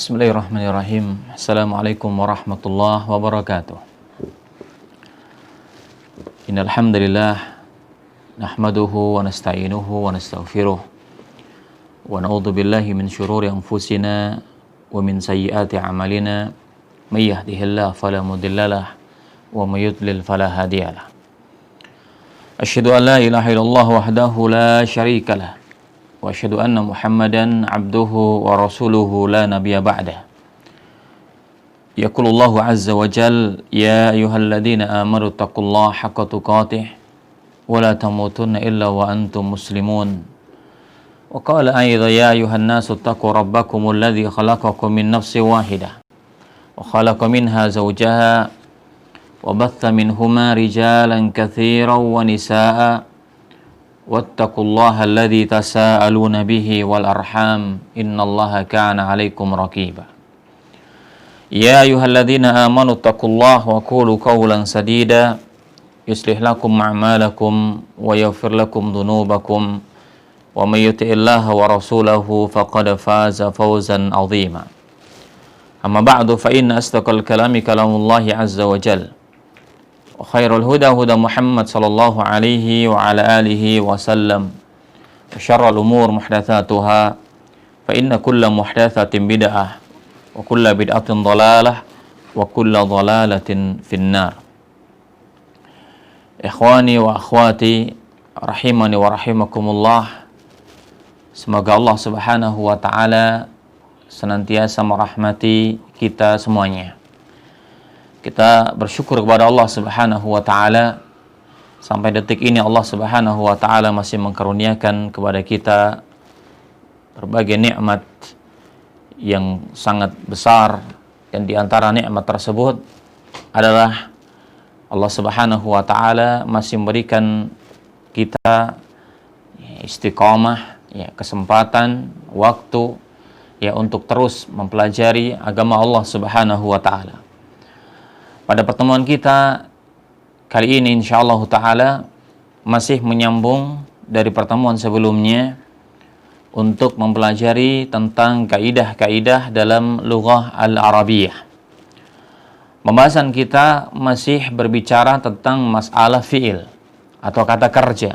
Bismillahirrahmanirrahim. Assalamualaikum warahmatullahi wabarakatuh. Innal hamdalillah nahmaduhu wa nasta'inuhu wa nastaghfiruh wa na'udzu billahi min shururi anfusina wa min sayyiati a'malina may yahdihillahu fala mudhillalah wa may yudlil fala hadiyalah. Asyhadu an la ilaha illallah wahdahu la syarikalah wa asyhadu anna Muhammadan abduhu wa rasuluhu la nabiyya ba'dah. Yaqulullahu azza wa jal ya ayyuhalladzina amanu taqullaha haqqa tuqatih wa la tamutunna illa wa antum muslimun. Wa qala aidan ya ayyuhan nasu taqu rabbakumul ladzi khalaqakum min nafsin wahidah wa khalaqa minha zawjaha wa batha minhuma rijalan katsiran wa nisaa'a wattaqullaha alladzi tasaaluna bihi wal arham innallaha kana 'alaikum raqiba. Ya ayyuhalladzina amanu taqullaha wa qulu qawlan sadida yuslih lakum a'malakum wa yaghfir lakum dhunubakum wa may yuti'illaha wa rasulahu faqad faza fawzan 'azima. Amma ba'du fa inna asdaqal kalami kalamullahi 'azza wa jalla wa khairul huda huda Muhammad sallallahu alaihi wa ala alihi wa sallam wa syarrul umur muhdatsatuha fa inna kulla muhdatsatin bid'ah wa kulla bid'atin dhalalah wa kulla dhalalatin finnar. Ikhwani wa akhwati rahimani wa rahimakumullah, semoga Allah subhanahu wa ta'ala senantiasa merahmati kita semuanya. Kita bersyukur kepada Allah Subhanahu wa taala sampai detik ini Allah Subhanahu wa taala masih mengkaruniakan kepada kita berbagai nikmat yang sangat besar, dan di antara nikmat tersebut adalah Allah Subhanahu wa taala masih memberikan kita istiqamah, kesempatan, waktu untuk terus mempelajari agama Allah Subhanahu wa taala. Pada pertemuan kita kali ini insyaallah ta'ala masih menyambung dari pertemuan sebelumnya untuk mempelajari tentang kaidah-kaidah dalam lughah al-Arabiyah. Pembahasan kita masih berbicara tentang masalah fi'il atau kata kerja.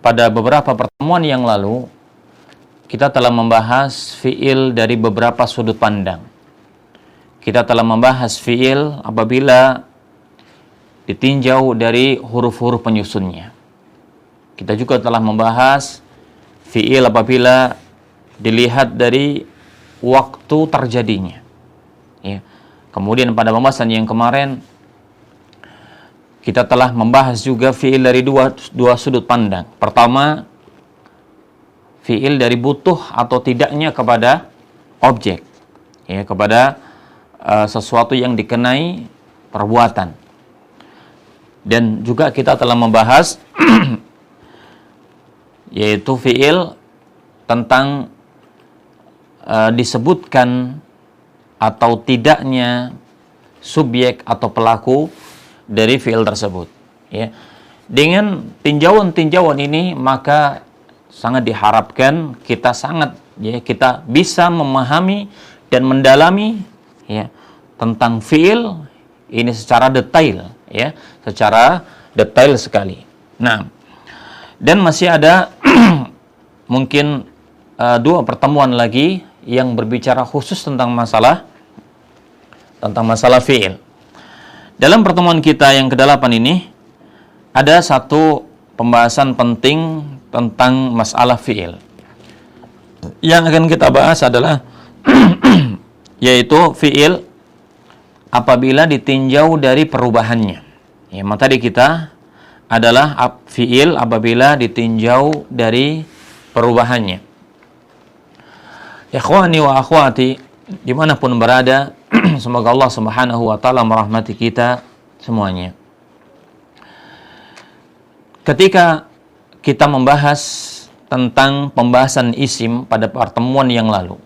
Pada beberapa pertemuan yang lalu kita telah membahas fi'il dari beberapa sudut pandang. Kita telah membahas fi'il apabila ditinjau dari huruf-huruf penyusunnya. Kita juga telah membahas fi'il apabila dilihat dari waktu terjadinya. Kemudian pada pembahasan yang kemarin kita telah membahas juga fi'il dari dua sudut pandang. Pertama, fi'il dari butuh atau tidaknya kepada objek, kepada sesuatu yang dikenai perbuatan. Dan juga kita telah membahas yaitu fi'il tentang disebutkan atau tidaknya subjek atau pelaku dari fi'il tersebut. Dengan tinjauan-tinjauan ini maka sangat diharapkan kita kita bisa memahami dan mendalami tentang fi'il ini secara detail, secara detail sekali. Nah, dan masih ada mungkin dua pertemuan lagi yang berbicara khusus tentang masalah fi'il. Dalam pertemuan kita yang ke-8 ini ada satu pembahasan penting tentang masalah fi'il. Yang akan kita bahas adalah yaitu fi'il apabila ditinjau dari perubahannya. Materi kita adalah fi'il apabila ditinjau dari perubahannya. Ikhwani wa akhwati dimanapun berada, semoga Allah Subhanahu wa ta'ala merahmati kita semuanya. Ketika kita membahas tentang pembahasan isim pada pertemuan yang lalu,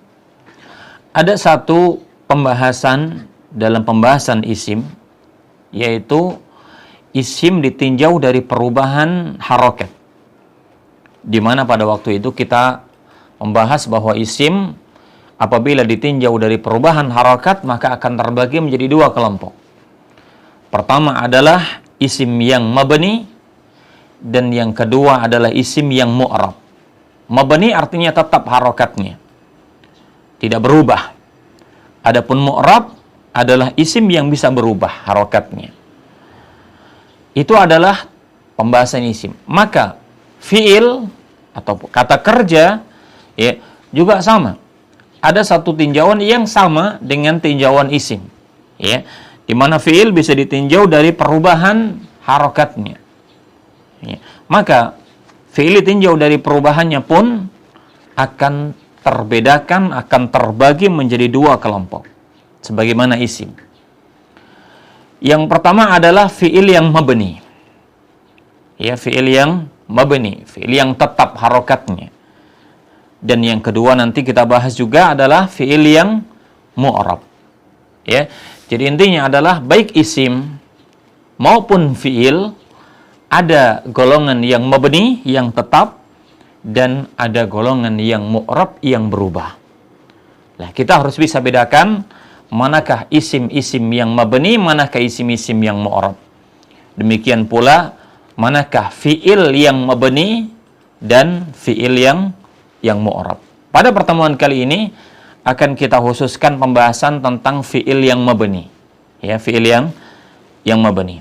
ada satu pembahasan dalam pembahasan isim, yaitu isim ditinjau dari perubahan harokat. Di mana pada waktu itu kita membahas bahwa isim apabila ditinjau dari perubahan harokat maka akan terbagi menjadi dua kelompok. Pertama adalah isim yang mabni dan yang kedua adalah isim yang mu'rab. Mabni artinya tetap harokatnya, tidak berubah. Adapun mu'rab adalah isim yang bisa berubah harokatnya. Itu adalah pembahasan isim. Maka fi'il atau kata kerja ya juga sama. Ada satu tinjauan yang sama dengan tinjauan isim, ya, di mana fi'il bisa ditinjau dari perubahan harokatnya. Ya. Maka fi'il ditinjau dari perubahannya pun akan terbedakan, akan terbagi menjadi dua kelompok, sebagaimana isim. Yang pertama adalah fi'il yang mabni. Ya, fi'il yang mabni, fi'il yang tetap harokatnya. Dan yang kedua nanti kita bahas juga adalah fi'il yang mu'rab. Ya. Jadi intinya adalah baik isim maupun fi'il ada golongan yang mabni yang tetap dan ada golongan yang mu'rab yang berubah. Nah, kita harus bisa bedakan manakah isim-isim yang mabni, manakah isim-isim yang mu'rab. Demikian pula manakah fi'il yang mabni dan fi'il yang mu'rab. Pada pertemuan kali ini akan kita khususkan pembahasan tentang fi'il yang mabni. Ya, fi'il yang mabni.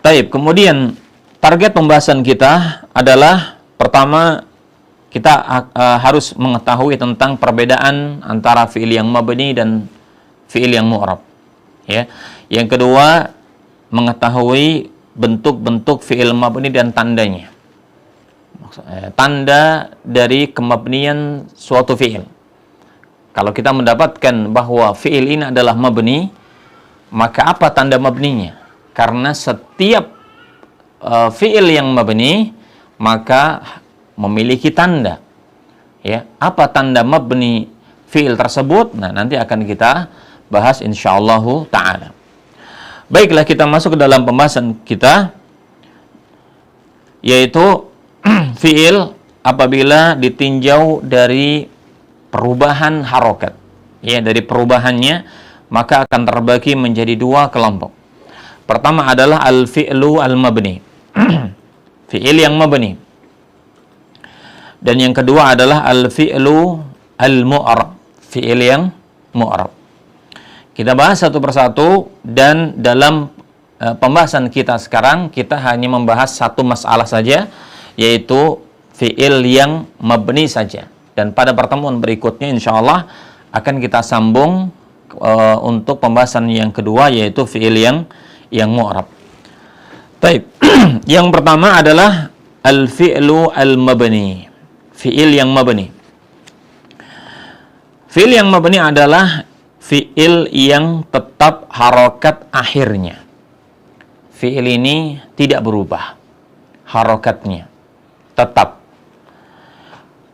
Taib, kemudian target pembahasan kita adalah pertama kita harus mengetahui tentang perbedaan antara fi'il yang mabni dan fi'il yang mu'rab. Ya. Yang kedua, mengetahui bentuk-bentuk fi'il mabni dan tandanya. Tanda dari kemabnian suatu fi'il. Kalau kita mendapatkan bahwa fi'il ini adalah mabni, maka apa tanda mabninya? Karena setiap fi'il yang mabni maka memiliki tanda. Ya, apa tanda mabni fi'il tersebut? Nah, nanti akan kita bahas insyaallah ta'ala. Baiklah, kita masuk ke dalam pembahasan kita, yaitu fi'il apabila ditinjau dari perubahan harokat, ya, dari perubahannya maka akan terbagi menjadi dua kelompok. Pertama adalah al-fi'lu al-mabni, fi'il yang mabni. Dan yang kedua adalah al-fi'lu al-mu'rab, fi'il yang mu'rab. Kita bahas satu persatu, dan dalam pembahasan kita sekarang kita hanya membahas satu masalah saja, yaitu fi'il yang mabni saja. Dan pada pertemuan berikutnya insyaallah akan kita sambung untuk pembahasan yang kedua, yaitu fi'il yang mu'rab. Baik. Yang pertama adalah al-fi'lu al-mabni, fi'il yang mabni. Fi'il yang mabni adalah fi'il yang tetap harokat akhirnya. Fi'il ini tidak berubah harokatnya, tetap.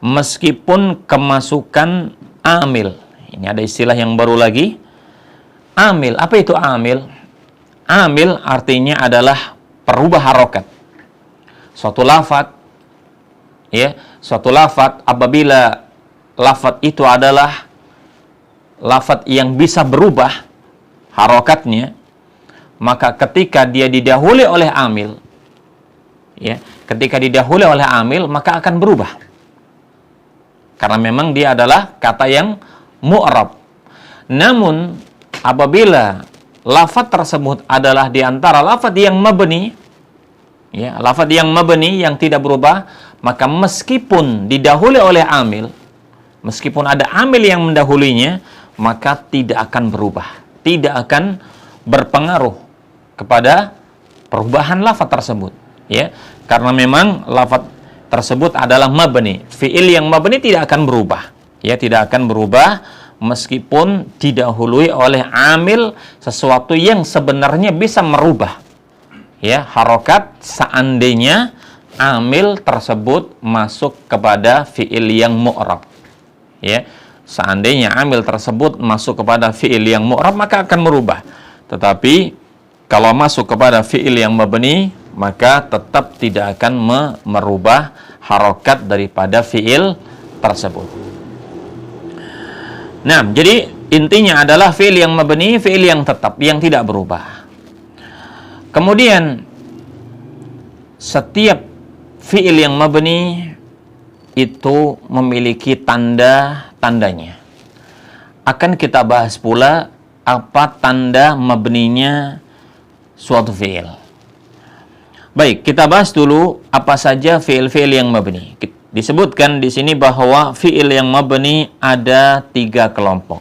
Meskipun kemasukan amil. Ini ada istilah yang baru lagi. Amil. Apa itu amil? Amil artinya adalah perubah harokat. Suatu lafadz, ya, suatu lafadz apabila lafadz itu adalah lafadz yang bisa berubah harokatnya, maka ketika dia didahului oleh amil, ya, ketika didahului oleh amil maka akan berubah. Karena memang dia adalah kata yang mu'rab. Namun apabila lafadz tersebut adalah di antara lafadz yang mabni, ya, lafadz yang mabni yang tidak berubah, maka meskipun didahului oleh amil, meskipun ada amil yang mendahulinya, maka tidak akan berubah, tidak akan berpengaruh kepada perubahan lafadz tersebut, ya, karena memang lafadz tersebut adalah mabni. Fi'il yang mabni tidak akan berubah, ya, tidak akan berubah meskipun didahului oleh amil, sesuatu yang sebenarnya bisa merubah, ya, harokat, seandainya amil tersebut masuk kepada fi'il yang mu'rab, ya. Seandainya amil tersebut masuk kepada fi'il yang mu'rab maka akan merubah. Tetapi kalau masuk kepada fi'il yang mabni maka tetap tidak akan merubah harokat daripada fi'il tersebut. Nah, jadi intinya adalah fi'il yang mabni, fi'il yang tetap, yang tidak berubah. Kemudian setiap fi'il yang mabni itu memiliki tanda-tandanya. Akan kita bahas pula apa tanda mabninya suatu fi'il. Baik, kita bahas dulu apa saja fi'il-fi'il yang mabni. Disebutkan di sini bahwa fi'il yang mabni ada 3 kelompok.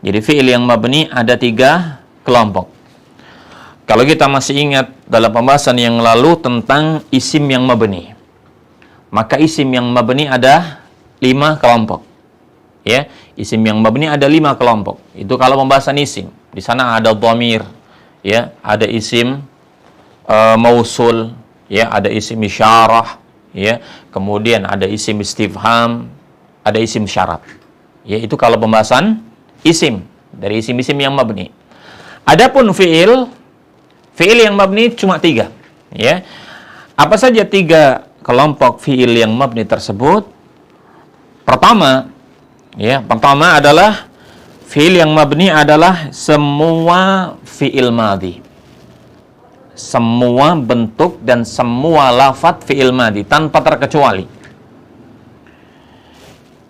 Jadi fi'il yang mabni ada 3 kelompok. Kalau kita masih ingat dalam pembahasan yang lalu tentang isim yang mabni, maka isim yang mabni ada 5 kelompok. Ya, isim yang mabni ada 5 kelompok. Itu kalau pembahasan isim. Di sana ada dhamir, ya, ada isim mausul, ya, ada isim isyarah, ya, kemudian ada isim istifham, ada isim syarat. Ya, itu kalau pembahasan isim dari isim-isim yang mabni. Adapun fi'il yang mabni cuma 3, ya. Apa saja 3 kelompok fi'il yang mabni tersebut? Pertama adalah fi'il yang mabni adalah semua fi'il madhi. Semua bentuk dan semua lafadz fi'il madhi tanpa terkecuali.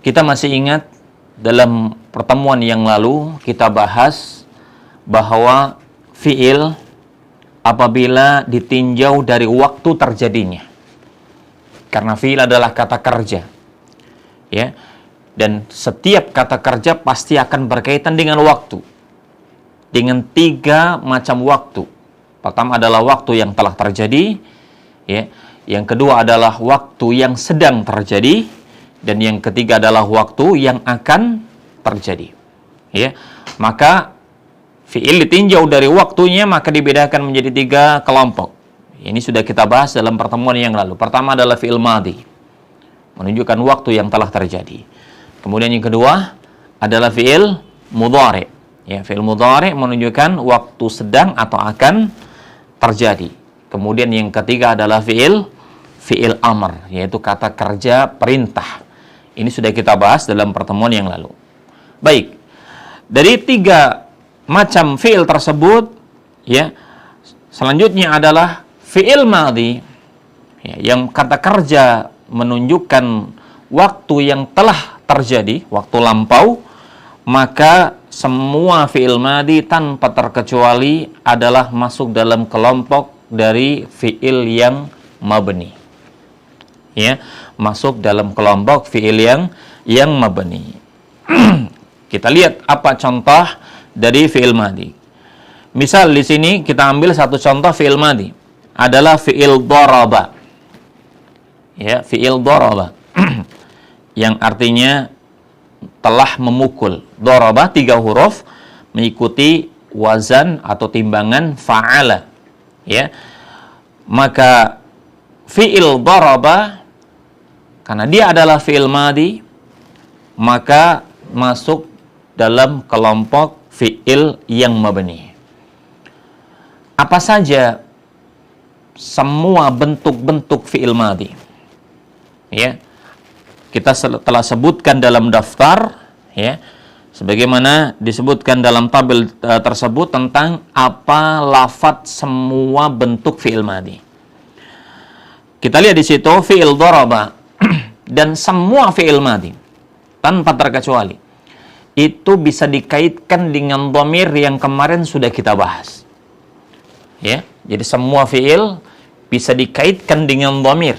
Kita masih ingat dalam pertemuan yang lalu kita bahas bahwa fi'il apabila ditinjau dari waktu terjadinya. Karena fi'il adalah kata kerja. Ya. Dan setiap kata kerja pasti akan berkaitan dengan waktu. Dengan 3 macam waktu. Pertama adalah waktu yang telah terjadi, ya. Yang kedua adalah waktu yang sedang terjadi, dan yang ketiga adalah waktu yang akan terjadi. Ya. Maka fi'il ditinjau dari waktunya maka dibedakan menjadi 3 kelompok. Ini sudah kita bahas dalam pertemuan yang lalu. Pertama adalah fi'il madhi, menunjukkan waktu yang telah terjadi. Kemudian yang kedua adalah fi'il mudhari. Ya, fi'il mudhari menunjukkan waktu sedang atau akan terjadi. Kemudian yang ketiga adalah fi'il amr, yaitu kata kerja perintah. Ini sudah kita bahas dalam pertemuan yang lalu. Baik. Dari 3 macam fi'il tersebut, ya, selanjutnya adalah fi'il madhi, ya, yang kata kerja menunjukkan waktu yang telah terjadi, waktu lampau, maka semua fi'il madhi tanpa terkecuali adalah masuk dalam kelompok dari fi'il yang mabni. Ya, masuk dalam kelompok fi'il yang mabni. Kita lihat apa contoh dari fi'il madhi. Misal di sini kita ambil satu contoh fi'il madhi adalah fi'il daraba. Ya, fi'il daraba. Yang artinya telah memukul. Daraba 3 huruf mengikuti wazan atau timbangan fa'ala. Ya. Maka fi'il daraba karena dia adalah fi'il madhi maka masuk dalam kelompok fi'il yang mabni. Apa saja semua bentuk-bentuk fi'il madhi. Ya. Kita telah sebutkan dalam daftar, ya, sebagaimana disebutkan dalam tabel tersebut tentang apa lafadz semua bentuk fi'il madhi. Kita lihat di situ fi'il daraba dan semua fi'il madhi tanpa terkecuali itu bisa dikaitkan dengan dhamir yang kemarin sudah kita bahas. Ya, jadi semua fi'il bisa dikaitkan dengan dhamir.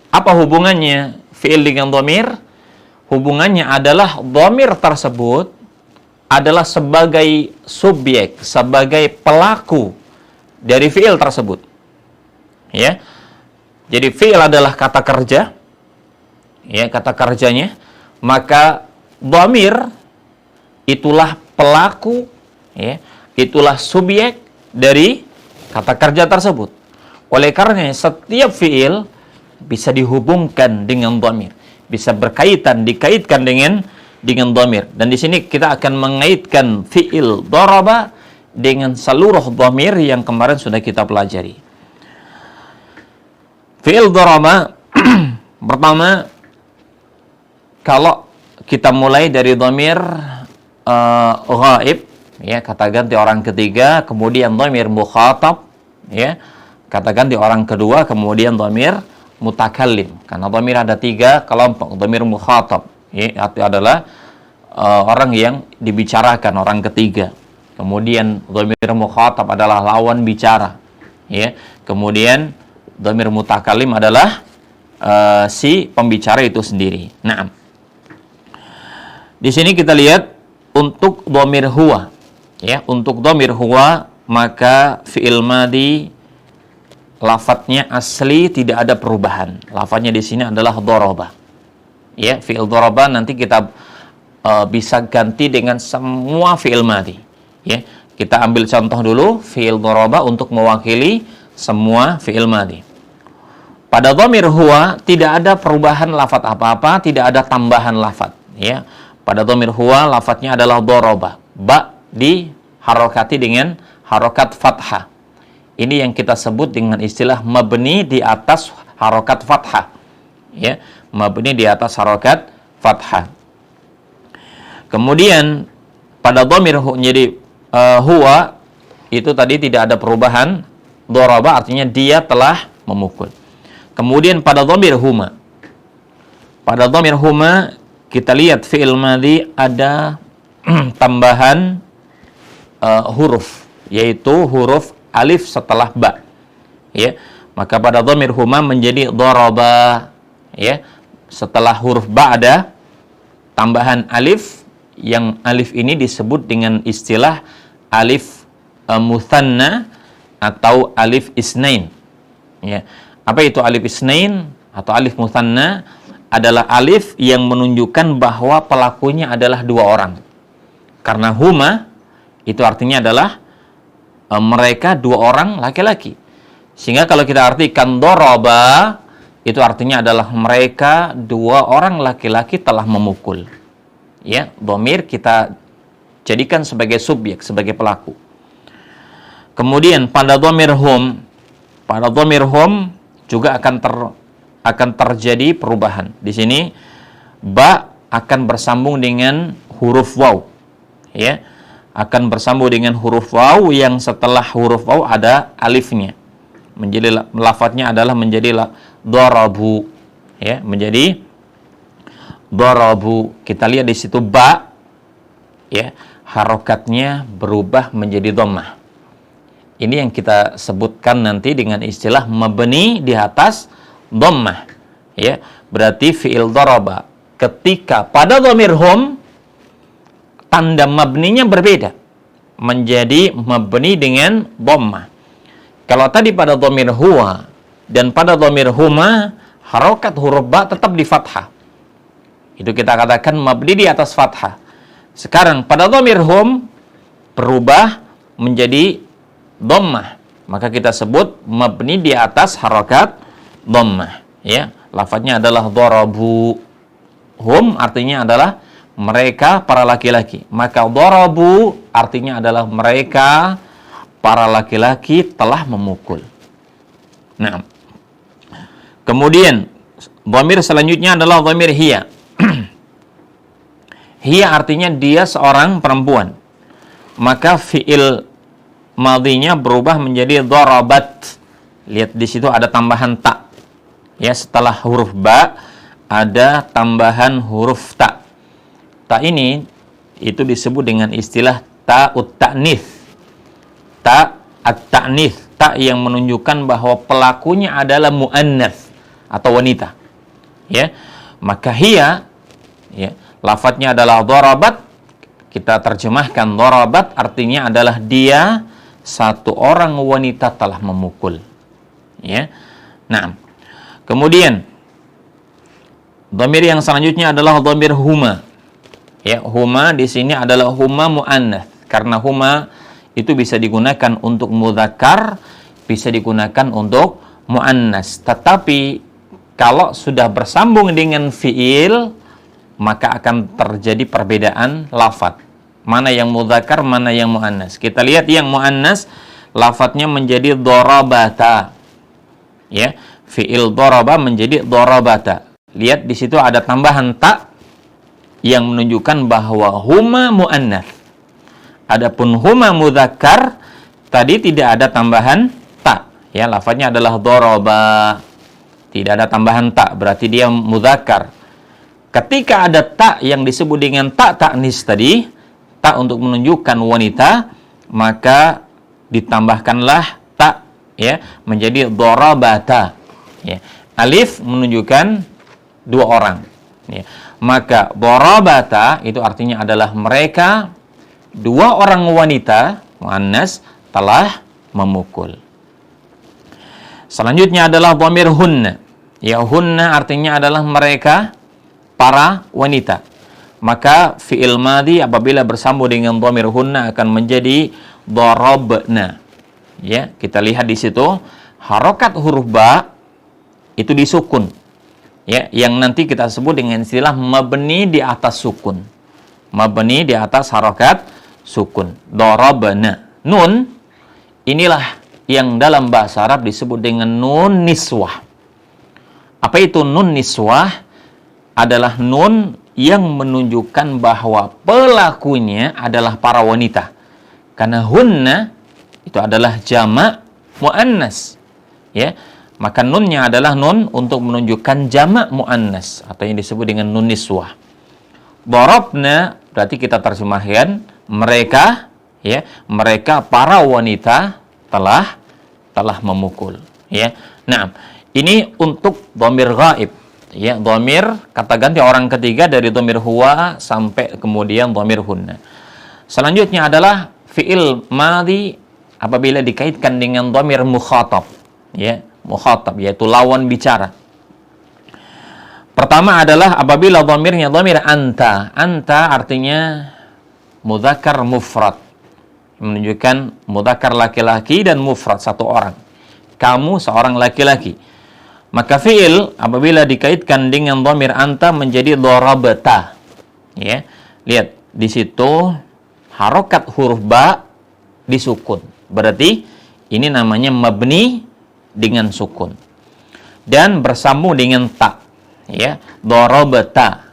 Apa hubungannya fi'il dengan dhamir? Hubungannya adalah dhamir tersebut adalah sebagai subjek, sebagai pelaku dari fi'il tersebut. Ya. Jadi fi'il adalah kata kerja. Ya, kata kerjanya. Maka dhamir itulah pelaku, ya, itulah subjek dari kata kerja tersebut. Oleh karenanya setiap fi'il bisa dihubungkan dengan dhamir, bisa dikaitkan dengan dhamir. Dan di sini kita akan mengaitkan fi'il daraba dengan seluruh dhamir yang kemarin sudah kita pelajari. Fi'il daraba pertama, kalau kita mulai dari dhamir ghaib, ya, kata ganti orang ketiga, kemudian dhamir mukhatab, ya, kata ganti orang kedua, kemudian dhamir mutakallim. Karena dhamir ada 3 kelompok. Dhamir mukhatab, ya, itu adalah orang yang dibicarakan, orang ketiga. Kemudian dhamir mukhatab adalah lawan bicara, ya. Kemudian dhamir mutakallim adalah si pembicara itu sendiri. Nah, di sini kita lihat untuk dhamir huwa, ya, untuk dhamir huwa maka fi'il madhi lafadznya asli tidak ada perubahan. Lafadznya di sini adalah daraba. Ya, fi'il daraba nanti kita bisa ganti dengan semua fi'il madhi. Ya, kita ambil contoh dulu fi'il daraba untuk mewakili semua fi'il madhi. Pada dhamir huwa tidak ada perubahan lafadz apa-apa, tidak ada tambahan lafadz, ya. Pada dhamir huwa lafadznya adalah daraba. Ba diharokati dengan harokat fathah. Ini yang kita sebut dengan istilah mabni di atas harokat fathah, ya. Mabni di atas harokat fathah. Kemudian pada dhamir jadi huwa itu tadi tidak ada perubahan. Daraba artinya dia telah memukul. Kemudian pada dhamir huma, pada dhamir huma kita lihat fi'il madhi ada tambahan huruf, yaitu huruf alif setelah ba, ya. Maka pada dhamir huma menjadi daraba, ya. Setelah huruf ba ada tambahan alif, yang alif ini disebut dengan istilah alif mutsanna atau alif isnain, ya. Apa itu alif isnain atau alif mutsanna? Adalah alif yang menunjukkan bahwa pelakunya adalah 2 orang. Karena huma itu artinya adalah mereka 2 orang laki-laki. Sehingga kalau kita artikan daraba itu artinya adalah mereka 2 orang laki-laki telah memukul. Ya, dhamir kita jadikan sebagai subjek, sebagai pelaku. Kemudian pada dhamir hum, pada dhamir hum juga akan terjadi perubahan. Di sini ba akan bersambung dengan huruf waw, ya. Akan bersambung dengan huruf waw yang setelah huruf waw ada alifnya. Menjadi lafadznya adalah menjadi darabu, ya, menjadi darabu. Kita lihat di situ ba, ya, harokatnya berubah menjadi dhammah. Ini yang kita sebutkan nanti dengan istilah mabni di atas dhammah, ya. Berarti fi'il daraba ketika pada dhamir hum tanda mabninya berbeda, menjadi mabni dengan dhammah. Kalau tadi pada dhamir huwa dan pada dhamir huma harokat huruf ba tetap di fathah, itu kita katakan mabni di atas fathah. Sekarang pada dhamir hum berubah menjadi dhammah, maka kita sebut mabni di atas harokat dhammah, ya. Lafadznya adalah darabu. Hum artinya adalah mereka para laki-laki, maka darabu artinya adalah mereka para laki-laki telah memukul. Nah, kemudian dhamir selanjutnya adalah dhamir hiya. Hiya artinya dia seorang perempuan, maka fi'il madhinya berubah menjadi darabat. Lihat di situ ada tambahan ta, ya. Setelah huruf ba ada tambahan huruf ta. Ta ini itu disebut dengan istilah ta'ut ta'nits, ta at-ta'nits, ta yang menunjukkan bahwa pelakunya adalah muannats atau wanita, ya. Maka hiya, ya, lafadznya adalah darabat. Kita terjemahkan darabat artinya adalah dia satu orang wanita telah memukul, ya. Nah, kemudian dhamir yang selanjutnya adalah dhamir huma, ya. Huma di sini adalah huma muannats, karena huma itu bisa digunakan untuk mudzakkar, bisa digunakan untuk muannats. Tetapi kalau sudah bersambung dengan fiil, maka akan terjadi perbedaan lafadz. Mana yang mudzakkar, mana yang muannats. Kita lihat yang muannats lafadznya menjadi darabata, ya. Fiil daraba menjadi darabata. Lihat di situ ada tambahan ta, yang menunjukkan bahwa huma muannats. Adapun huma mudzakkar tadi tidak ada tambahan ta, ya, lafadznya adalah daraba. Tidak ada tambahan ta, berarti dia mudzakkar. Ketika ada ta yang disebut dengan ta ta'nis tadi, ta untuk menunjukkan wanita, maka ditambahkanlah ta, ya, menjadi darabata, ya. Alif menunjukkan dua orang, ya. Maka darabata itu artinya adalah mereka dua orang wanita muannas telah memukul. Selanjutnya adalah dhamir hunna. Ya, hunna artinya adalah mereka para wanita. Maka fi'il madhi apabila bersambung dengan dhamir hunna akan menjadi darabna. Ya, kita lihat di situ harokat huruf ba itu disukun. Ya, yang nanti kita sebut dengan istilah mabni di atas sukun. Mabni di atas harokat sukun. Darabna. Nun inilah yang dalam bahasa Arab disebut dengan nun niswah. Apa itu nun niswah? Adalah nun yang menunjukkan bahwa pelakunya adalah para wanita. Karena hunna itu adalah jamak muannas. Ya. Maka nunnya adalah nun untuk menunjukkan jamak muannas atau yang disebut dengan nun niswah. Darabna berarti kita terjemahkan mereka, ya, mereka para wanita telah memukul, ya. Nah, ini untuk dhamir ghaib, ya, dhamir kata ganti orang ketiga dari dhamir huwa sampai kemudian dhamir hunna. Selanjutnya adalah fi'il madhi apabila dikaitkan dengan dhamir mukhatab, ya, mukhatab yaitu lawan bicara. Pertama adalah apabila dhamirnya dhamir anta. Anta artinya mudzakkar mufrad, menunjukkan mudzakkar laki-laki dan mufrad satu orang. Kamu seorang laki-laki. Maka fi'il apabila dikaitkan dengan dhamir anta menjadi darabta. Ya. Lihat di situ harokat huruf ba disukun. Berarti ini namanya mabni dengan sukun. Dan bersambung dengan ta. Ya, darabta.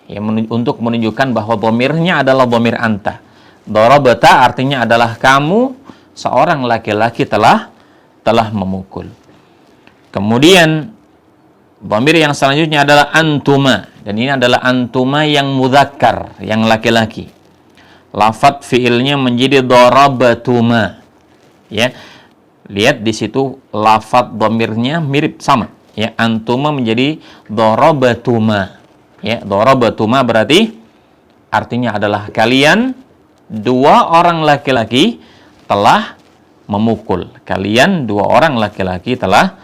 Ya, untuk menunjukkan bahwa dhamirnya adalah dhamir anta. Darabta artinya adalah kamu seorang laki-laki telah memukul. Kemudian dhamir yang selanjutnya adalah antuma, dan ini adalah antuma yang mudzakkar, yang laki-laki. Lafadz fiilnya menjadi darabatuma. Ya. Lihat di situ lafadz dhamirnya mirip sama. Ya, antuma menjadi darabatuma. Ya, darabatuma berarti artinya adalah kalian dua orang laki-laki telah memukul. Kalian dua orang laki-laki telah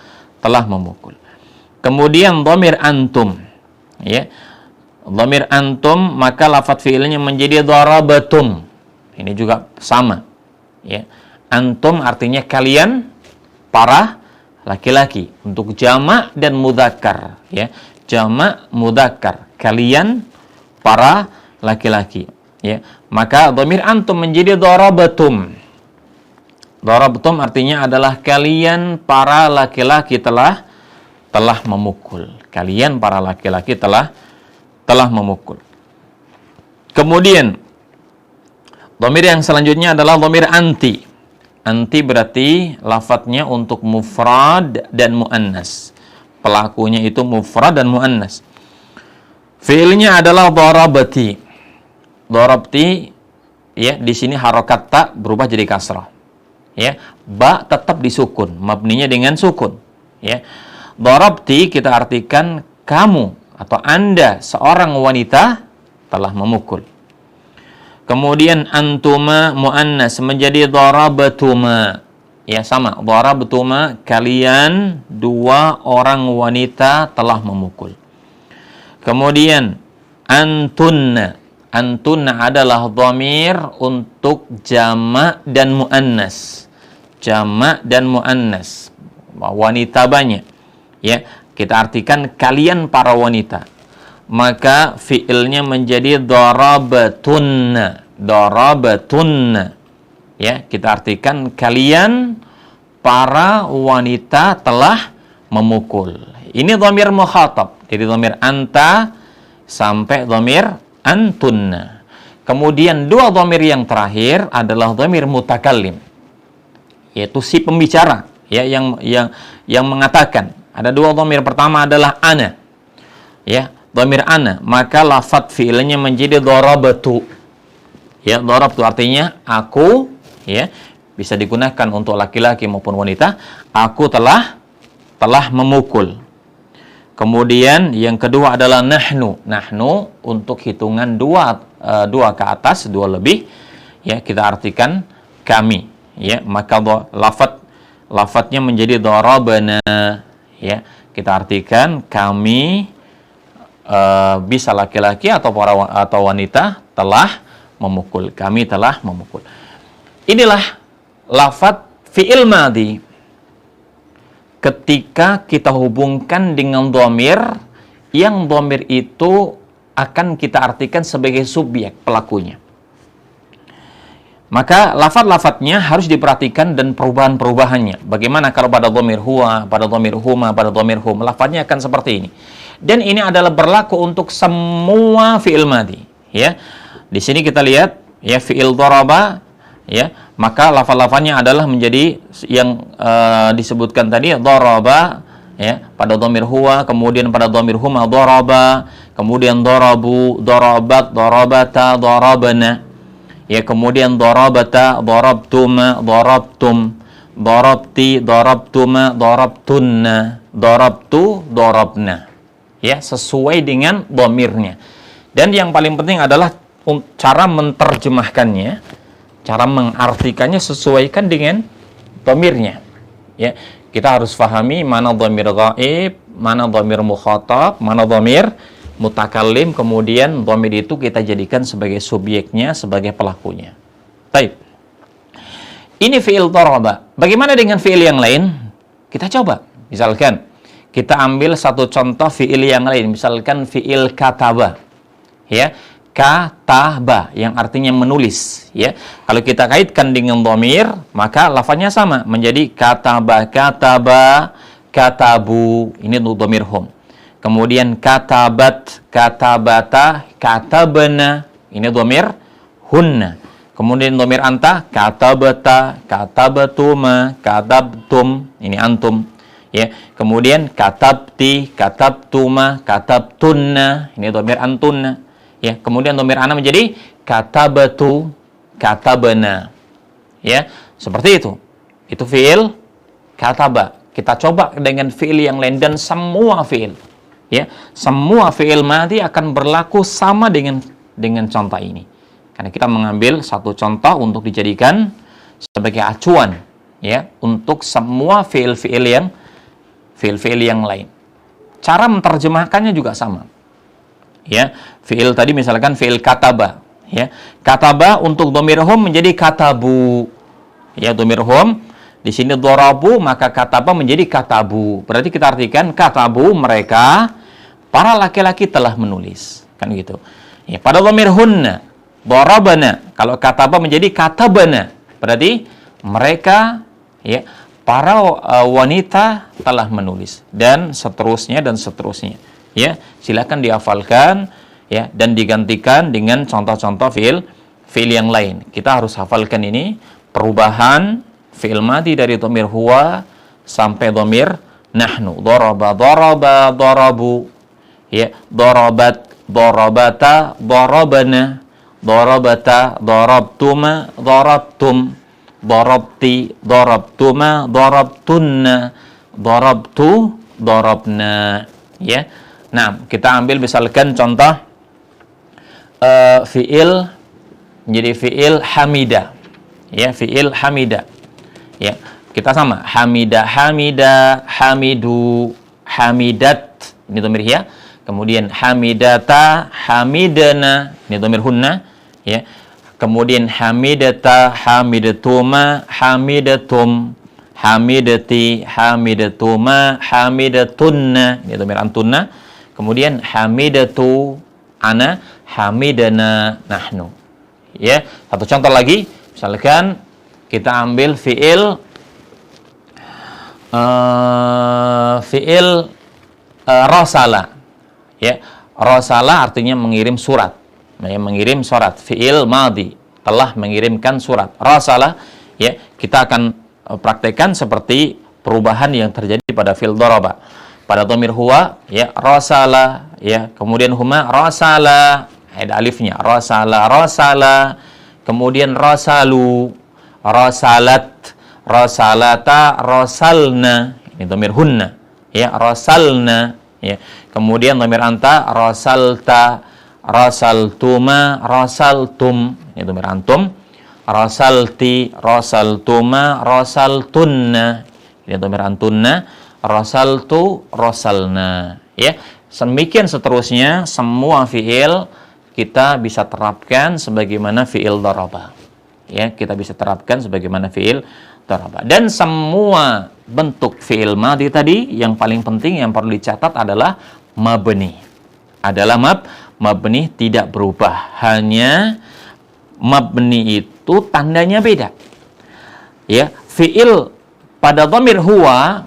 memukul. Kemudian dhamir antum. Ya. Dhamir antum maka lafadz fiilnya menjadi darabatum. Ini juga sama. Ya. Antum artinya kalian para laki-laki untuk jamak dan mudzakkar, ya. Jamak mudzakkar, kalian para laki-laki, ya. Maka dhamir antum menjadi darabatum. Darabatum artinya adalah kalian para laki-laki telah memukul. Kalian para laki-laki telah memukul. Kemudian dhamir yang selanjutnya adalah dhamir anti. Anti berarti lafadznya untuk mufrad dan muannas. Pelakunya itu mufrad dan muannas. Fiilnya adalah darabati. Darabti, ya, di sini harokat ta berubah jadi kasrah. Ya, ba tetap disukun, mabninya dengan sukun. Ya. Darabti kita artikan kamu atau Anda seorang wanita telah memukul. Kemudian antuma muannas menjadi darabatuma. Ya, sama, darabatuma kalian dua orang wanita telah memukul. Kemudian antunna. Antunna adalah dhamir untuk jamak dan muannas. Jamak dan muannas. Wanita banyak. Ya, kita artikan kalian para wanita. Maka fiilnya menjadi darabatunna. Darabatunna. Ya, kita artikan kalian para wanita telah memukul. Ini dhamir mukhatab. Jadi dhamir anta sampai dhamir antunna. Kemudian dua dhamir yang terakhir adalah dhamir mutakallim, yaitu si pembicara, ya, yang mengatakan. Ada dua dhamir, pertama adalah ana, ya, dhamir ana, maka lafadz fi'ilnya menjadi darabtu. Ya, darabtu artinya aku, ya, bisa digunakan untuk laki-laki maupun wanita. Aku telah memukul. Kemudian yang kedua adalah nahnu. Nahnu untuk hitungan dua ke atas, dua lebih, ya, kita artikan kami, ya, maka lafadznya menjadi darabana, ya, kita artikan kami, bisa laki-laki atau wanita telah memukul. Kami telah memukul. Inilah lafadz fi'il madhi ketika kita hubungkan dengan dhamir, yang dhamir itu akan kita artikan sebagai subjek pelakunya. Maka lafadz-lafadznya harus diperhatikan dan perubahan-perubahannya. Bagaimana kalau pada dhamir huwa, pada dhamir huma, pada dhamir hum, lafadznya akan seperti ini. Dan ini adalah berlaku untuk semua fi'il madhi, ya. Di sini kita lihat, ya, fi'il daraba, ya, maka lafal-lafalnya adalah menjadi yang disebutkan tadi, daraba, ya, pada dhamir huwa, kemudian pada dhamir huma daraba, kemudian darabu, darabat, darabata, darabana, ya, kemudian darabata, darabtuma, darabtum, darabti, darabtuma, darabtunna, darabtu, darabna, ya, sesuai dengan dhamirnya. Dan yang paling penting adalah cara menterjemahkannya, cara mengartikannya sesuaikan dengan dhamirnya. Ya, kita harus pahami mana dhamir ghaib, mana dhamir mukhatab, mana dhamir mutakallim, kemudian dhamir itu kita jadikan sebagai subjeknya, sebagai pelakunya. Baik. Ini fi'il daraba. Bagaimana dengan fi'il yang lain? Kita coba. Misalkan kita ambil satu contoh fi'il yang lain, misalkan fi'il kataba. Ya, kataba yang artinya menulis, ya. Kalau kita kaitkan dengan dhamir, maka lafaznya sama, menjadi kataba, katabu, ini untuk dhamir hum. Kemudian katabat, katabata, katabana, ini dhamir hunna. Kemudian dhamir anta, katabata, katabatuma, katabtum, ini antum, ya. Kemudian katabti, katabtuma, katabtunna, ini dhamir antunna. Ya, kemudian dhamir ana menjadi katabatu, katabana. Ya, seperti itu. Itu fi'il kataba. Kita coba dengan fi'il yang lain dan semua fi'il. Ya, semua fi'il madhi akan berlaku sama dengan contoh ini. Karena kita mengambil satu contoh untuk dijadikan sebagai acuan, ya, untuk semua fi'il-fi'il yang lain. Cara menerjemahkannya juga sama. Ya, fi'il tadi misalkan fi'il kataba, ya. Kataba untuk dhamir hum menjadi katabu. Ya, dhamir hum di sini darabu, maka kataba menjadi katabu. Berarti kita artikan katabu, mereka para laki-laki telah menulis, kan gitu. Ya, pada dhamir hunna, darabana, kalau kataba menjadi katabana. Berarti mereka, ya, para wanita telah menulis, dan seterusnya dan seterusnya. Ya, silakan dihafalkan, ya, dan digantikan dengan contoh-contoh fi'il yang lain. Kita harus hafalkan ini perubahan fi'il madhi dari dhamir huwa sampai dhamir nahnu. Daraba, daraba, darabu, ya, darabat, darabata, darabana, darabata, darabtuma, darabtum, darabti, darabtuma, darabtunna, darabtu, darabna, ya. Nah, kita ambil misalkan contoh fi'il menjadi fi'il hamida. Ya, fi'il hamida. Ya, kita sama. Hamida, hamida, hamidu, hamidat. Ini dhamir ya. Kemudian hamidata, hamidana. Ini dhamir hunna. Ya. Kemudian hamidata, hamidatuma, hamidatum, hamidati, hamidatuma, hamidatunna. Ini dhamir antunna. Kemudian hamidatu ana, hamidana nahnu. Ya, satu contoh lagi, misalkan kita ambil fi'il rasala. Ya, rasala artinya mengirim surat. ya, mengirim surat, fi'il madhi, telah mengirimkan surat. Rasala, ya, kita akan praktekkan seperti perubahan yang terjadi pada fi'il daraba. Pada dhamir huwa, ya, rasala, ya, kemudian huma rasala, ada alifnya, rasala, rasala, kemudian rasalu, rasalat, rasalata, rasalna, ini dhamir hunna, ya, rasalna, ya. Kemudian dhamir anta, rasalta, rasaltuma, rasaltum, ini dhamir antum, rasalti, rasaltuma, rasaltunna, ini dhamir antunna, rasaltu, rasalna, ya. Demikian seterusnya, semua fi'il kita bisa terapkan sebagaimana fi'il daraba. Ya, kita bisa terapkan sebagaimana fi'il daraba. Dan semua bentuk fi'il madhi tadi, yang paling penting yang perlu dicatat adalah mabni. Adalah mabni, tidak berubah. Hanya mabni itu tandanya beda. Ya, fi'il pada dhamir huwa,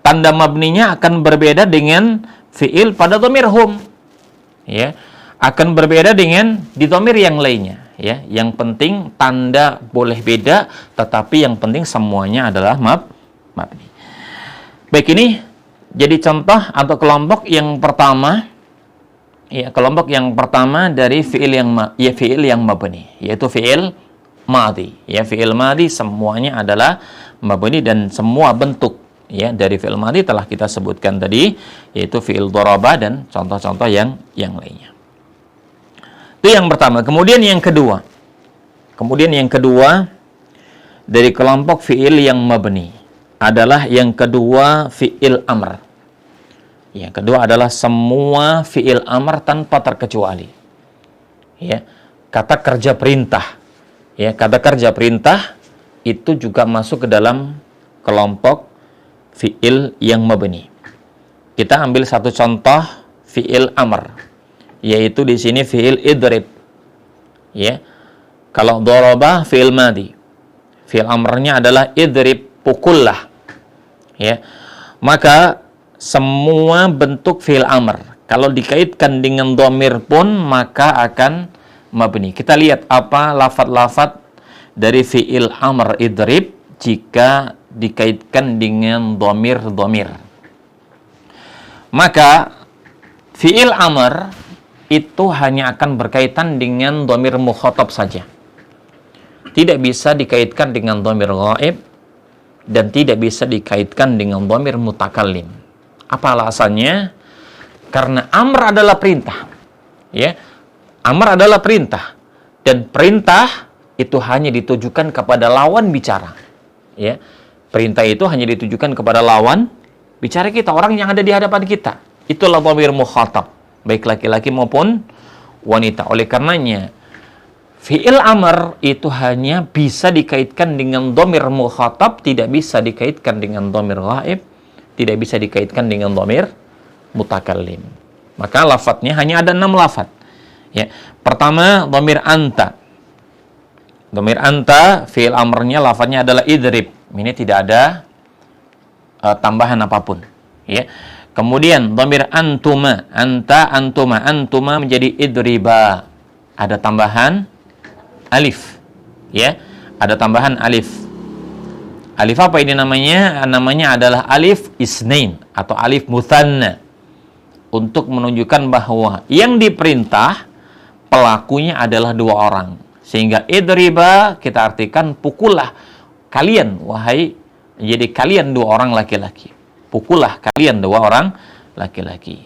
tanda mabninya akan berbeda dengan fi'il pada dhamir hum. Ya, akan berbeda dengan di dhamir yang lainnya. Ya, yang penting tanda boleh beda, tetapi yang penting semuanya adalah mabni. Baik, ini jadi contoh atau kelompok yang pertama. Ya, kelompok yang pertama dari fi'il yang mabni, yaitu fi'il madhi. Ya, fi'il madhi semuanya adalah mabni, dan semua bentuk, ya, dari fi'il madhi telah kita sebutkan tadi, yaitu fi'il daraba dan contoh-contoh yang lainnya. Itu yang pertama. Kemudian yang kedua dari kelompok fi'il yang mabni adalah yang kedua fi'il amr. Yang kedua adalah semua fi'il amr tanpa terkecuali. Ya, kata kerja perintah. Ya, kata kerja perintah itu juga masuk ke dalam kelompok fi'il yang mabni. Kita ambil satu contoh fi'il amr, yaitu di sini fi'il idrib. Ya. Kalau daraba fi'il madhi, fi'il amrnya adalah idrib, pukullah. Ya. Maka semua bentuk fi'il amr kalau dikaitkan dengan dhamir pun maka akan mabni. Kita lihat apa lafaz-lafaz dari fi'il amr idrib jika dikaitkan dengan dhamir. Maka fi'il amr itu hanya akan berkaitan dengan dhamir mukhatab saja. Tidak bisa dikaitkan dengan dhamir ghaib dan tidak bisa dikaitkan dengan dhamir mutakallim. Apa alasannya? Karena amr adalah perintah. Ya. Amr adalah perintah, dan perintah itu hanya ditujukan kepada lawan bicara. Ya. Perintah itu hanya ditujukan kepada lawan bicara kita, orang yang ada di hadapan kita. Itulah dhamir mukhatab, baik laki-laki maupun wanita. Oleh karenanya fi'il amr itu hanya bisa dikaitkan dengan dhamir mukhatab, tidak bisa dikaitkan dengan dhamir ghaib, tidak bisa dikaitkan dengan dhamir mutakallim. Maka lafadznya hanya ada 6 lafadz. Ya. Pertama, dhamir anta. Dhamir anta fi'il amrnya lafadznya adalah idrib. Ini tidak ada tambahan apapun. Ya. Kemudian dhamir antuma, anta, antuma menjadi idriba. Ada tambahan alif. Ya, ada tambahan alif. Alif apa ini namanya? Namanya adalah alif isnain atau alif mutsanna. Untuk menunjukkan bahwa yang diperintah pelakunya adalah 2 orang. Sehingga idriba kita artikan pukullah kalian, wahai, jadi kalian 2 orang laki-laki. Pukullah kalian 2 orang laki-laki.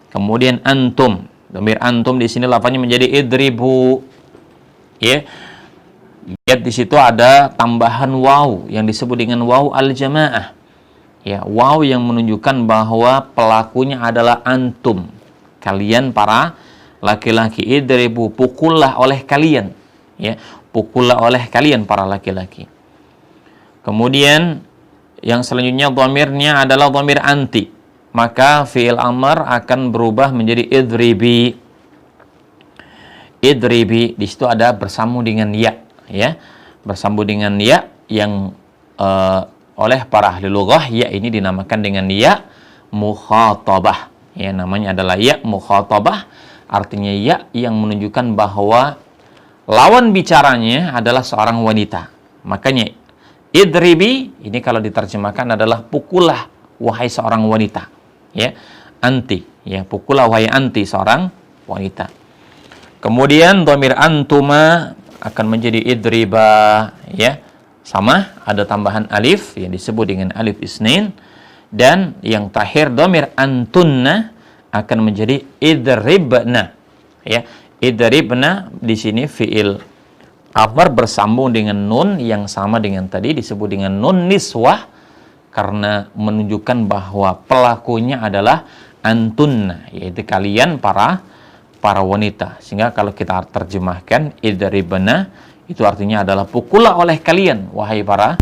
Kemudian antum, dhamir antum di sini lafaznya menjadi idribu. Ya. Lihat di situ ada tambahan waw yang disebut dengan waw al-jamaah. Ya, waw yang menunjukkan bahwa pelakunya adalah antum. Kalian para laki-laki, idribu, pukullah oleh kalian. Ya, pukullah oleh kalian para laki-laki. Kemudian yang selanjutnya dhamirnya adalah dhamir anti. Maka fi'il amr akan berubah menjadi idribi. Idribi di situ ada bersambung dengan ya, ya. Bersambung dengan ya yang oleh para ahli lughah ya ini dinamakan dengan ya mukhatabah. Ya, namanya adalah ya mukhatabah artinya ya yang menunjukkan bahwa lawan bicaranya adalah seorang wanita. Makanya idribi ini kalau diterjemahkan adalah pukullah wahai seorang wanita. Ya, anti, ya, pukullah wahai anti seorang wanita. Kemudian dhamir antuma akan menjadi idriba, ya. Sama, ada tambahan alif yang disebut dengan alif isnin, dan yang terakhir dhamir antunna akan menjadi idribna. Ya, idribna di sini fiil amr bersambung dengan nun yang sama dengan tadi disebut dengan nun niswah karena menunjukkan bahwa pelakunya adalah antunna, yaitu kalian para wanita. Sehingga kalau kita terjemahkan idribna itu artinya adalah pukullah oleh kalian wahai para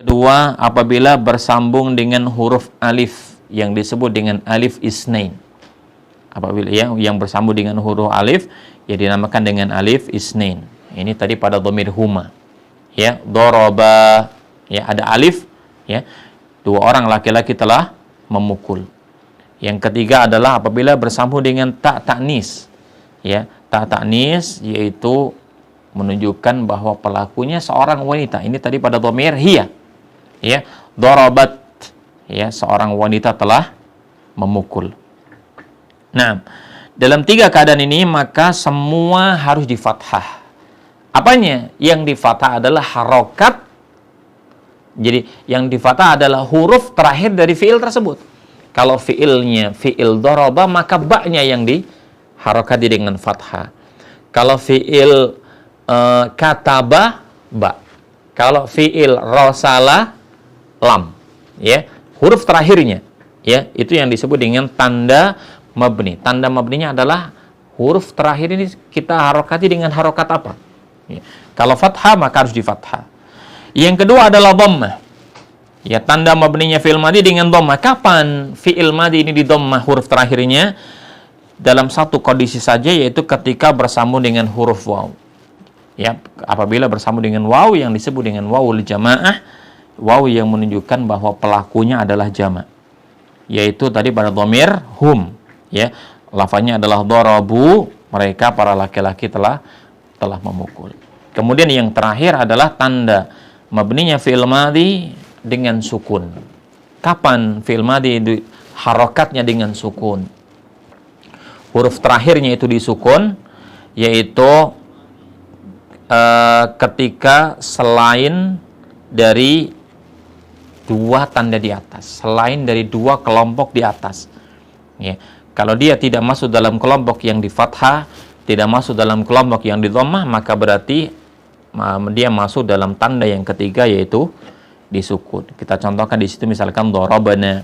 Kedua, apabila bersambung dengan huruf alif yang disebut dengan alif isnain. Apabila yang bersambung dengan huruf alif ya dinamakan dengan alif isnain. Ini tadi pada dhamir huma. Ya, daraba, ya ada alif, ya. Dua orang laki-laki telah memukul. Yang ketiga adalah apabila bersambung dengan ta ta'nis. Ya, ta ta'nis yaitu menunjukkan bahwa pelakunya seorang wanita. Ini tadi pada dhamir hiya. Ya, darabat, ya seorang wanita telah memukul. Nah, dalam tiga keadaan ini maka semua harus di fathah. Apanya? Yang di fathah adalah harokat. Jadi yang di fathah adalah huruf terakhir dari fiil tersebut. Kalau fiilnya fiil daraba maka ba'nya yang diharokati dengan fathah. Kalau fiil kataba ba. Kalau fiil rosala lam, ya huruf terakhirnya, ya itu yang disebut dengan tanda mabni. Tanda mabninya adalah huruf terakhir ini kita harokati dengan harokat apa? Ya. Kalau fathah maka harus di fathah. Yang kedua adalah dhammah. Ya tanda mabninya fi'il madhi dengan dhammah. Kapan fi'il madhi ini di dhammah huruf terakhirnya? Dalam satu kondisi saja, yaitu ketika bersambung dengan huruf waw. Ya, apabila bersambung dengan waw yang disebut dengan wawul jamaah, waw yang menunjukkan bahwa pelakunya adalah jamak, yaitu tadi pada dhamir hum, ya lafaznya adalah darabu, mereka para laki-laki telah memukul. Kemudian yang terakhir adalah tanda mabninya fi'il madhi dengan sukun. Kapan fi'il madhi harokatnya dengan sukun? Huruf terakhirnya itu disukun, yaitu ketika selain dari dua tanda di atas, selain dari dua kelompok di atas. Ya. Kalau dia tidak masuk dalam kelompok yang di fathah, tidak masuk dalam kelompok yang di dhammah, maka berarti dia masuk dalam tanda yang ketiga, yaitu disukun. Kita contohkan di situ misalkan darabana,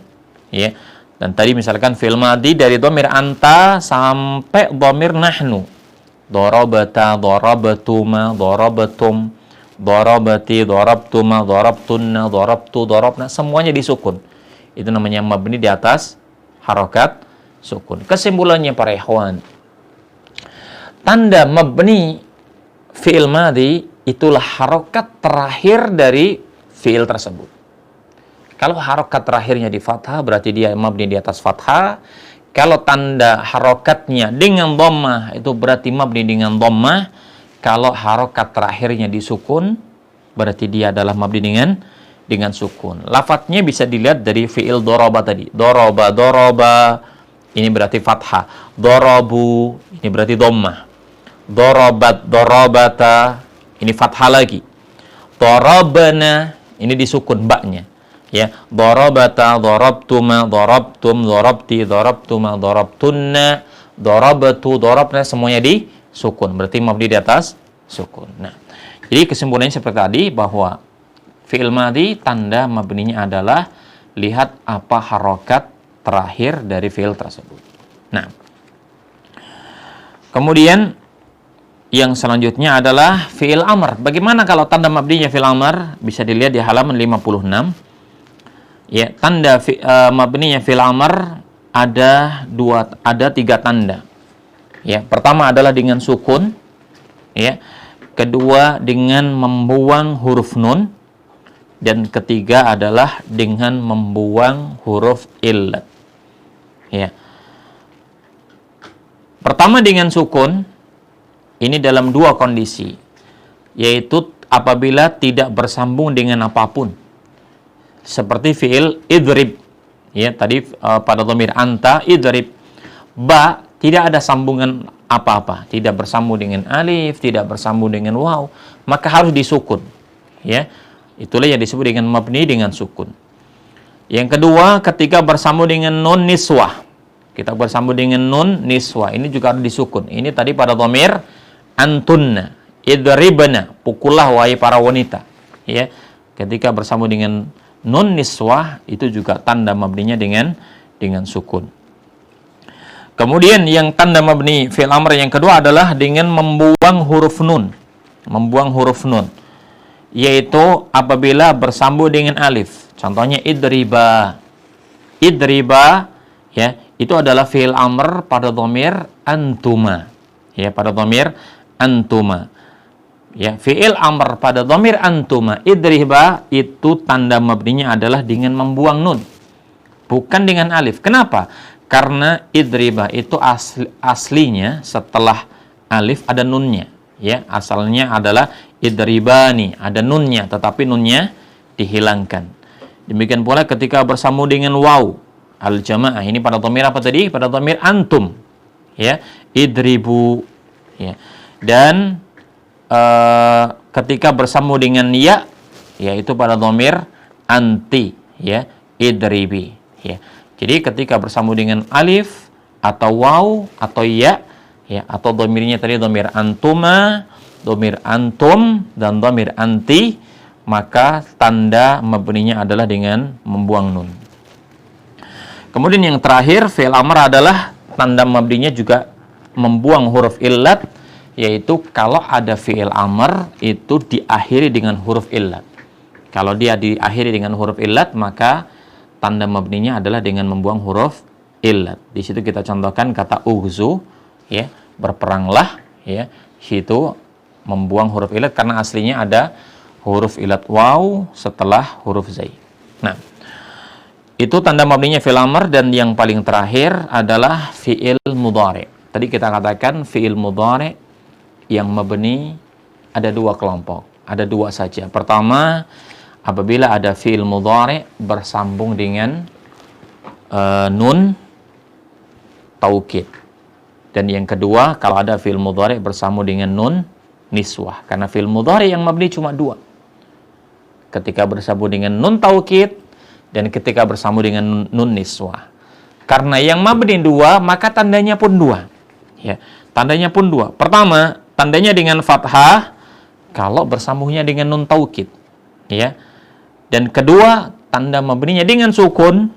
ya. Dan tadi misalkan fi'il madhi dari dhamir anta sampai dhamir nahnu. Darabata, darabatuma, darabatum, darabati, darabtuma, darabtunna, darabtu, darabna, semuanya disukun. Itu namanya mabni di atas harokat sukun. Kesimpulannya para ikhwan, tanda mabni fi'il madhi itulah harokat terakhir dari fi'il tersebut. Kalau harokat terakhirnya di fathah berarti dia mabni di atas fathah. Kalau tanda harokatnya dengan dhammah itu berarti mabni dengan dhammah. Kalau harokat terakhirnya disukun berarti dia adalah mabni dengan sukun. Lafadznya bisa dilihat dari fi'il daraba tadi. Daraba, daraba, ini berarti fathah. Darabu, ini berarti dhammah. Darabat, darabata, ini fathah lagi. Darabana, ini disukun baknya. Ya, darabata, darabtuma, darabtum, darabti, darabtuma, darabtunna, darabatu, darabna, semuanya disukun. Berarti mabni di atas sukun. Nah, jadi kesimpulannya seperti tadi bahwa fi'il madhi tanda mabninya adalah lihat apa harokat terakhir dari fi'il tersebut. Nah, kemudian yang selanjutnya adalah fi'il amr. Bagaimana kalau tanda mabninya fi'il amr? Bisa dilihat di halaman 56. Ya, tanda mabninya fi'il amr ada tiga tanda. Ya, pertama adalah dengan sukun. Ya, kedua dengan membuang huruf nun, dan ketiga adalah dengan membuang huruf illat. Ya. Pertama dengan sukun, ini dalam dua kondisi, yaitu apabila tidak bersambung dengan apapun. Seperti fi'il idrib. Ya, tadi pada dhamir anta idrib. Ba tidak ada sambungan apa-apa, tidak bersambung dengan alif, tidak bersambung dengan waw, maka harus disukun. Ya. Itulah yang disebut dengan mabni dengan sukun. Yang kedua, ketika bersambung dengan nun niswah. Kita bersambung dengan nun niswah, ini juga harus disukun. Ini tadi pada dhamir antunna, idribna, pukullah wahai para wanita. Ya. Ketika bersambung dengan nun niswah itu juga tanda mabninya dengan sukun. Kemudian yang tanda mabni fi'il amr yang kedua adalah dengan membuang huruf nun. Membuang huruf nun. yaitu apabila bersambung dengan alif. Contohnya idriba. Idriba ya, itu adalah fi'il amr pada dhamir antuma. Ya, pada dhamir antuma. Ya, fi'il amr pada dhamir antuma idriba itu tanda mabninya adalah dengan membuang nun, bukan dengan alif. Kenapa? Karena idriba itu aslinya setelah alif ada nunnya. Ya, asalnya adalah idribani, ada nunnya, tetapi nunnya dihilangkan. Demikian pula ketika bersambung dengan waw al-jamaah, ini pada dhamir apa tadi? Pada dhamir antum. Ya, idribu. Ya. Dan ketika bersambung dengan ya, yaitu pada dhamir anti, ya, idribi. Ya. Jadi ketika bersambung dengan alif atau waw atau ya, ya, atau dhamirnya tadi dhamir antuma, dhamir antum dan dhamir anti, maka tanda mabninya adalah dengan membuang nun. Kemudian yang terakhir fi'il amr adalah tanda mabninya juga membuang huruf illat, yaitu kalau ada fi'il amr itu diakhiri dengan huruf illat. Kalau dia diakhiri dengan huruf illat, maka tanda mabninya adalah dengan membuang huruf illat. Di situ kita contohkan kata ughzu, ya, berperanglah, ya, situ membuang huruf illat karena aslinya ada huruf illat waw setelah huruf zai. Nah, itu tanda mabninya fi'il amr. Dan yang paling terakhir adalah fi'il mudhari. Tadi kita katakan fi'il mudhari yang mabni ada dua kelompok, ada dua saja. Pertama, apabila ada fi'il mudhari bersambung dengan nun taukid. Dan yang kedua, kalau ada fi'il mudhari bersambung dengan nun niswah. Karena fi'il mudhari yang mabni cuma dua. Ketika bersambung dengan nun taukid dan ketika bersambung dengan nun niswah. Karena yang mabni dua, maka tandanya pun dua. Ya, tandanya pun dua. Pertama, tandanya dengan fathah kalau bersambungnya dengan nun taukid. Ya. Dan kedua, tanda mabninya dengan sukun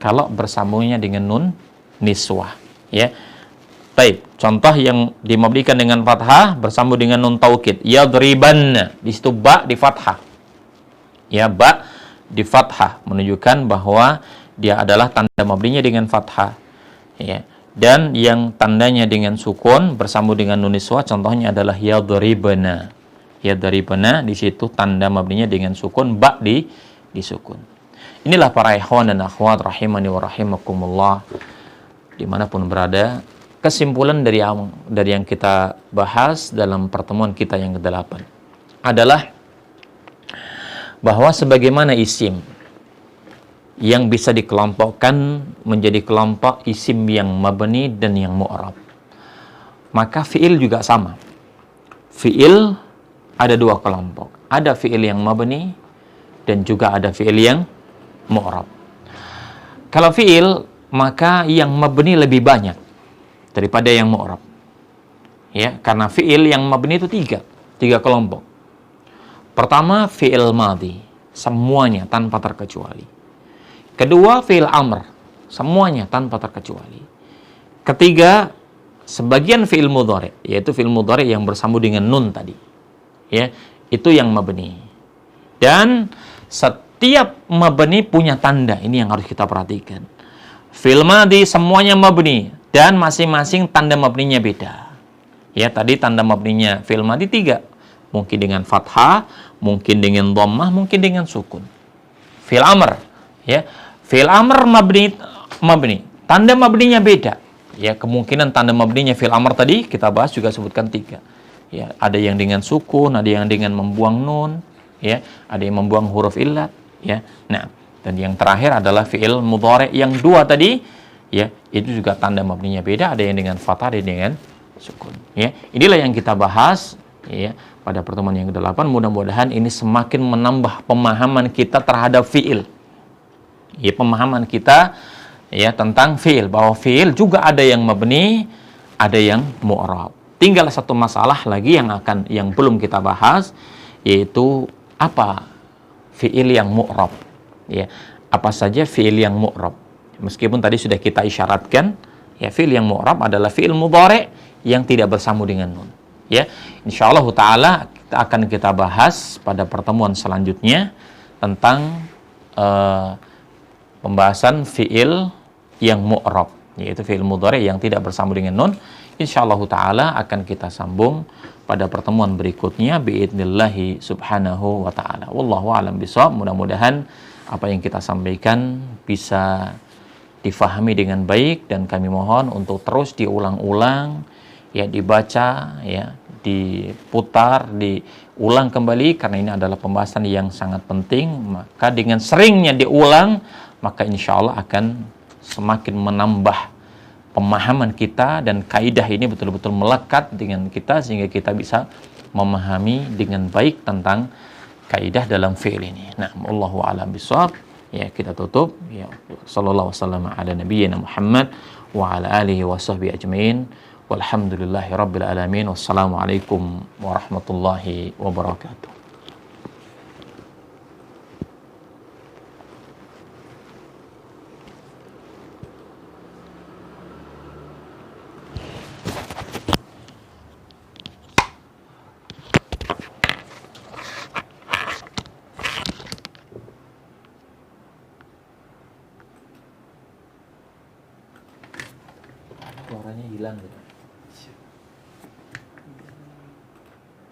kalau bersambungnya dengan nun niswah. Ya. Baik, contoh yang dimabnikan dengan fathah bersambung dengan nun taukid, yadribanna, di situ ba di fathah. Ya, ba di fathah menunjukkan bahwa dia adalah tanda mabninya dengan fathah. Ya. Dan yang tandanya dengan sukun bersambung dengan nun niswah contohnya adalah yadribana. Yadribana, di situ tanda mabninya dengan sukun, ba di sukun. Inilah para ikhwan dan akhwat rahimani wa rahimakumullah dimanapun berada. Kesimpulan dari yang kita bahas dalam pertemuan kita yang ke-8 adalah bahwa sebagaimana isim yang bisa dikelompokkan menjadi kelompok isim yang mabni dan yang mu'rab, maka fi'il juga sama. Fi'il ada dua kelompok. Ada fi'il yang mabni dan juga ada fi'il yang mu'rab. Kalau fi'il, maka yang mabni lebih banyak daripada yang mu'rab. Ya, karena fi'il yang mabni itu tiga kelompok. Pertama, fi'il madhi, semuanya tanpa terkecuali. Kedua, fi'il amr, semuanya tanpa terkecuali. Ketiga, sebagian fi'il mudhari, yaitu fi'il mudhari yang bersambung dengan nun tadi. Ya, itu yang mabni. Dan setiap mabni punya tanda, ini yang harus kita perhatikan. Fi'il madhi semuanya mabni dan masing-masing tanda mabninya beda. Ya, tadi tanda mabninya fi'il madhi 3. Mungkin dengan fathah, mungkin dengan dhammah, mungkin dengan sukun. Fi'il amr, ya. Fi'il amr mabni. Tanda mabninya beda. Ya, kemungkinan tanda mabninya fi'il amr tadi kita bahas juga sebutkan 3. Ya, ada yang dengan sukun, ada yang dengan membuang nun, ya, ada yang membuang huruf illat, ya. Nah, dan yang terakhir adalah fi'il mudhari yang 2 tadi, ya, itu juga tanda mabninya beda, ada yang dengan fathah, ada yang dengan sukun. Ya, inilah yang kita bahas, ya, pada pertemuan yang ke-8. Mudah-mudahan ini semakin menambah pemahaman kita terhadap fi'il. Ya, pemahaman kita, ya, tentang fi'il, bahwa fi'il juga ada yang mabni, ada yang mu'rab. Tinggal satu masalah lagi yang belum kita bahas, yaitu apa fi'il yang mu'rab. Ya, apa saja fi'il yang mu'rab. Meskipun tadi sudah kita isyaratkan, ya, fi'il yang mu'rab adalah fi'il mudhari yang tidak bersambung dengan nun. Ya, insyaallah taala akan kita bahas pada pertemuan selanjutnya tentang pembahasan fiil yang mu'rab, yaitu fiil mudhari yang tidak bersambung dengan nun. Insyaallah taala akan kita sambung pada pertemuan berikutnya biidznillah subhanahu wa taala. Wallahu a'lam bishawab. Mudah-mudahan apa yang kita sampaikan bisa difahami dengan baik, dan kami mohon untuk terus diulang-ulang, ya, dibaca, ya, diputar, diulang kembali, karena ini adalah pembahasan yang sangat penting. Maka dengan seringnya diulang, maka insya Allah akan semakin menambah pemahaman kita, dan kaidah ini betul-betul melekat dengan kita sehingga kita bisa memahami dengan baik tentang kaidah dalam fi'il ini. Nah, wallahu a'lam bishawab. Ya, kita tutup. Ya, sallallahu wasallam ala nabiyyina Muhammad wa ala alihi wa sahbihi ajmain. Walhamdulillahi rabbil alamin. Wassalamualaikum warahmatullahi wabarakatuh. Suaranya hilang gitu.